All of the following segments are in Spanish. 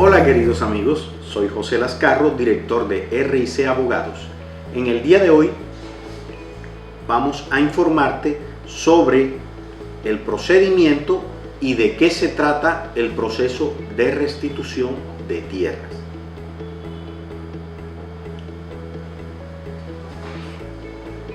Hola queridos amigos, soy José Lascarro, director de RIC Abogados. En el día de hoy vamos a informarte sobre el procedimiento y de qué se trata el proceso de restitución de tierras.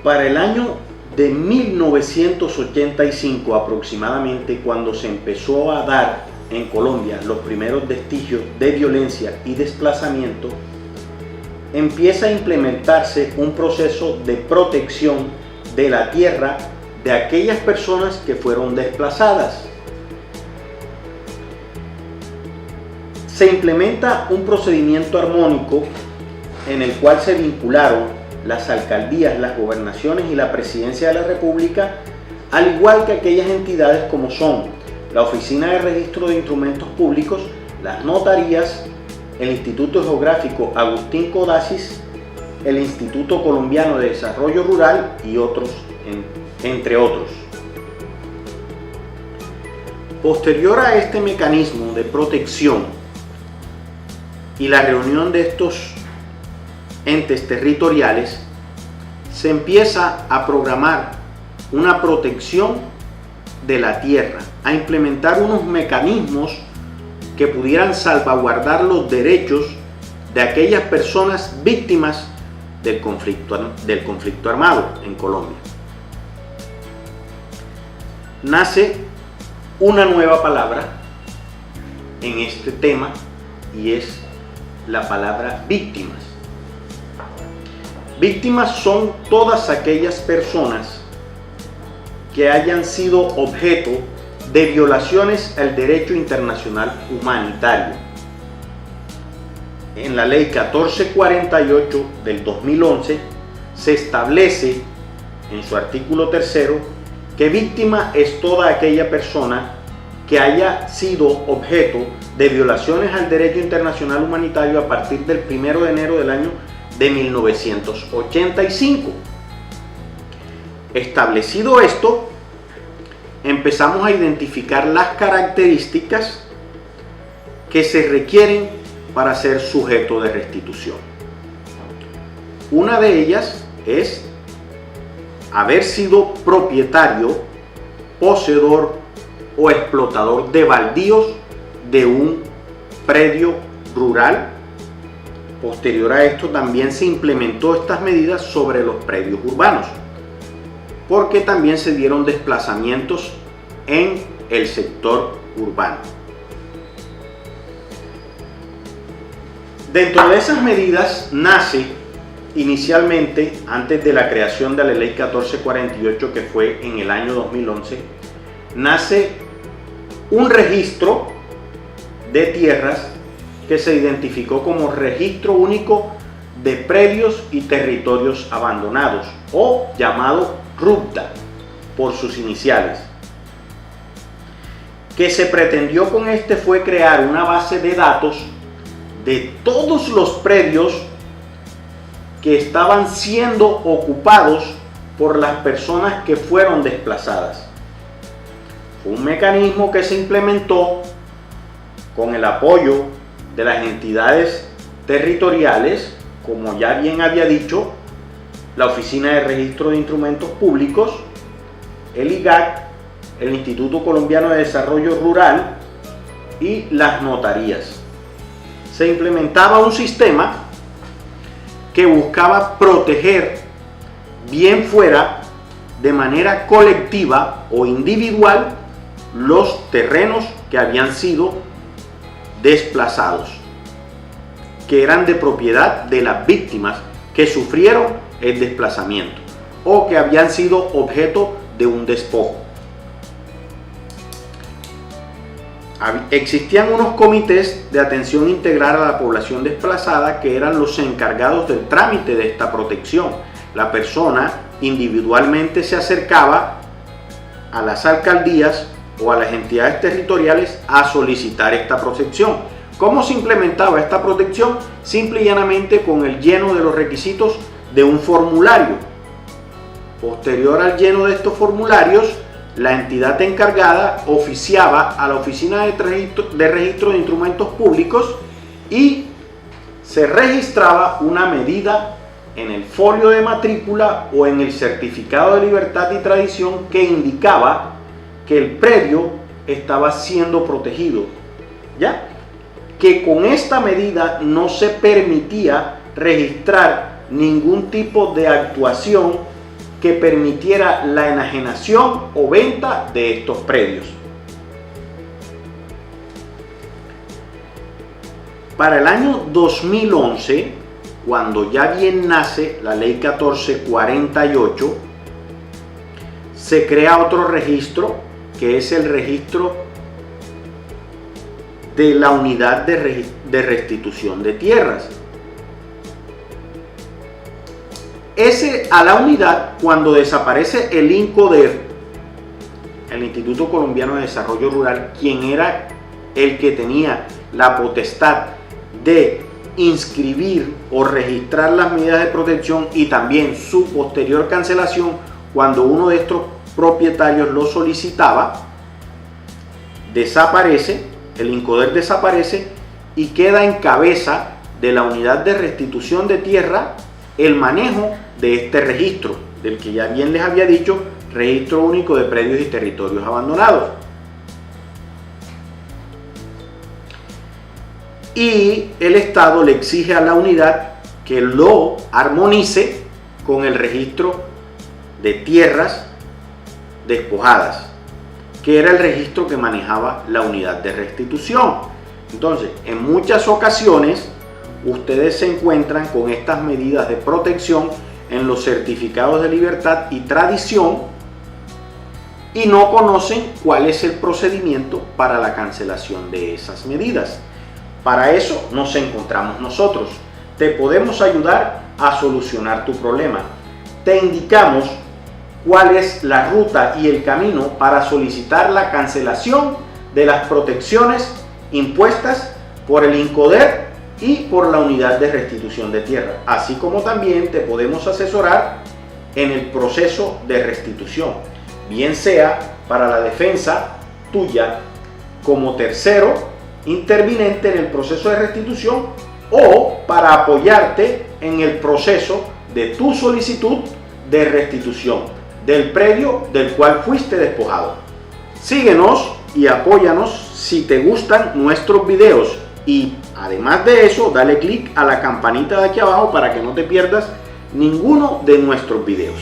Para el año de 1985 aproximadamente, cuando se empezó a dar en Colombia los primeros vestigios de violencia y desplazamiento, empieza a implementarse un proceso de protección de la tierra de aquellas personas que fueron desplazadas. Se implementa un procedimiento armónico en el cual se vincularon las alcaldías, las gobernaciones y la presidencia de la República, al igual que aquellas entidades como son la Oficina de Registro de Instrumentos Públicos, las notarías, el Instituto Geográfico Agustín Codazzi, el Instituto Colombiano de Desarrollo Rural y otros, entre otros. Posterior a este mecanismo de protección y la reunión de estos entes territoriales, se empieza a programar una protección de la tierra, a implementar unos mecanismos que pudieran salvaguardar los derechos de aquellas personas víctimas del conflicto armado en Colombia. Nace una nueva palabra en este tema y es la palabra víctimas. Víctimas son todas aquellas personas que hayan sido objeto de violaciones al derecho internacional humanitario. En la ley 1448 del 2011 se establece en su artículo 3 que víctima es toda aquella persona que haya sido objeto de violaciones al derecho internacional humanitario a partir del 1 de enero del año de 1985. Establecido esto, empezamos a identificar las características que se requieren para ser sujeto de restitución. Una de ellas es haber sido propietario, poseedor o explotador de baldíos de un predio rural. Posterior a esto también se implementó estas medidas sobre los predios urbanos, porque también se dieron desplazamientos en el sector urbano. Dentro de esas medidas nace inicialmente, antes de la creación de la ley 1448, que fue en el año 2011, nace un registro de tierras que se identificó como Registro Único de Predios y Territorios Abandonados, o llamado RUPTA por sus iniciales. Que se pretendió con este fue crear una base de datos de todos los predios que estaban siendo ocupados por las personas que fueron desplazadas. Fue un mecanismo que se implementó con el apoyo de las entidades territoriales, como ya bien había dicho, la Oficina de Registro de Instrumentos Públicos, el IGAC, el Instituto Colombiano de Desarrollo Rural y las notarías. Se implementaba un sistema que buscaba proteger, bien fuera de manera colectiva o individual, los terrenos que habían sido desplazados, que eran de propiedad de las víctimas que sufrieron el desplazamiento o que habían sido objeto de un despojo. Existían unos comités de atención integral a la población desplazada que eran los encargados del trámite de esta protección. La persona individualmente se acercaba a las alcaldías o a las entidades territoriales a solicitar esta protección. ¿Cómo se implementaba esta protección? Simple y llanamente con el lleno de los requisitos de un formulario. Posterior al lleno de estos formularios, la entidad encargada oficiaba a la Oficina de Registro de Instrumentos Públicos y se registraba una medida en el folio de matrícula o en el certificado de libertad y tradición que indicaba que el predio estaba siendo protegido, ¿ya? Que con esta medida no se permitía registrar ningún tipo de actuación que permitiera la enajenación o venta de estos predios. Para el año 2011, cuando ya bien nace la ley 1448, se crea otro registro, que es el registro de la unidad de restitución de tierras. A la unidad, cuando desaparece el INCODER, el Instituto Colombiano de Desarrollo Rural, quien era el que tenía la potestad de inscribir o registrar las medidas de protección y también su posterior cancelación cuando uno de estos propietarios lo solicitaba, desaparece, el INCODER desaparece y queda en cabeza de la unidad de restitución de tierra el manejo de este registro, del que ya bien les había dicho, Registro Único de Predios y Territorios Abandonados. Y el Estado le exige a la unidad que lo armonice con el registro de tierras despojadas, que era el registro que manejaba la unidad de restitución. Entonces, en muchas ocasiones, ustedes se encuentran con estas medidas de protección en los certificados de libertad y tradición y no conocen cuál es el procedimiento para la cancelación de esas medidas. Para eso nos encontramos nosotros. Te podemos ayudar a solucionar tu problema. Te indicamos cuál es la ruta y el camino para solicitar la cancelación de las protecciones impuestas por el INCODER y por la unidad de restitución de tierra, así como también te podemos asesorar en el proceso de restitución, bien sea para la defensa tuya como tercero interviniente en el proceso de restitución o para apoyarte en el proceso de tu solicitud de restitución del predio del cual fuiste despojado. Síguenos y apóyanos si te gustan nuestros videos y además de eso dale clic a la campanita de aquí abajo para que no te pierdas ninguno de nuestros videos.